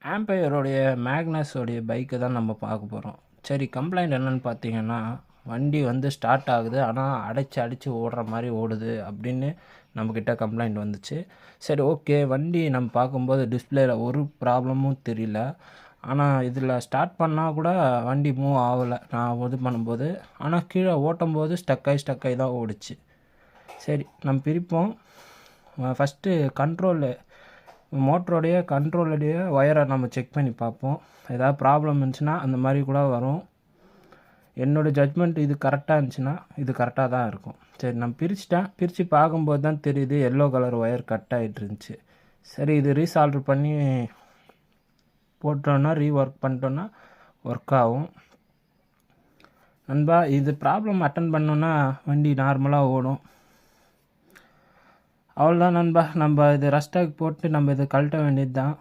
ஆம்பையருடைய மேக்னஸோடைய பைக்கை தான் நம்ம பார்க்க போகிறோம். சரி, கம்ப்ளைண்ட் என்னென்னு பார்த்தீங்கன்னா, வண்டி வந்து ஸ்டார்ட் ஆகுது, ஆனால் அடித்து ஓடுற மாதிரி ஓடுது அப்படின்னு நம்மக்கிட்ட கம்ப்ளைண்ட் வந்துச்சு. சரி, ஓகே, வண்டி நம்ம பார்க்கும்போது டிஸ்பிளேயில் ஒரு ப்ராப்ளமும் தெரியல. ஆனால் இதில் ஸ்டார்ட் பண்ணால் கூட வண்டி மூவ் ஆகலை நான் இது பண்ணும்போது. ஆனால் கீழே ஓட்டும்போது ஸ்டக்காகி தான் ஓடிச்சு. சரி, நம்ம பிரிப்போம். ஃபஸ்ட்டு மோட்டருடைய கண்ட்ரோலுடைய ஒயரை நம்ம செக் பண்ணி பார்ப்போம். ஏதாவது ப்ராப்ளம் இருந்துச்சுன்னா அந்த மாதிரி கூட வரும். என்னோடய ஜட்ஜ்மெண்ட் இது கரெக்டாக இருந்துச்சுன்னா இது கரெக்டாக தான் இருக்கும். சரி, நான் பிரித்து பார்க்கும்போது தான் தெரியுது எல்லோ கலர் ஒயர் கட் ஆகிட்டு இருந்துச்சு. சரி, இது ரீசால்வ் பண்ணி போட்டோன்னா ரீஒர்க் பண்ணிட்டோன்னா ஒர்க் ஆகும். நண்பா, இது ப்ராப்ளம் அட்டன் பண்ணோன்னா வண்டி நார்மலாக ஓடும். அவ்வளோதான் நண்பா, நம்ம இது ரஸ்டாக் போட்டு நம்ம இதை கழட்ட வேண்டியது தான்.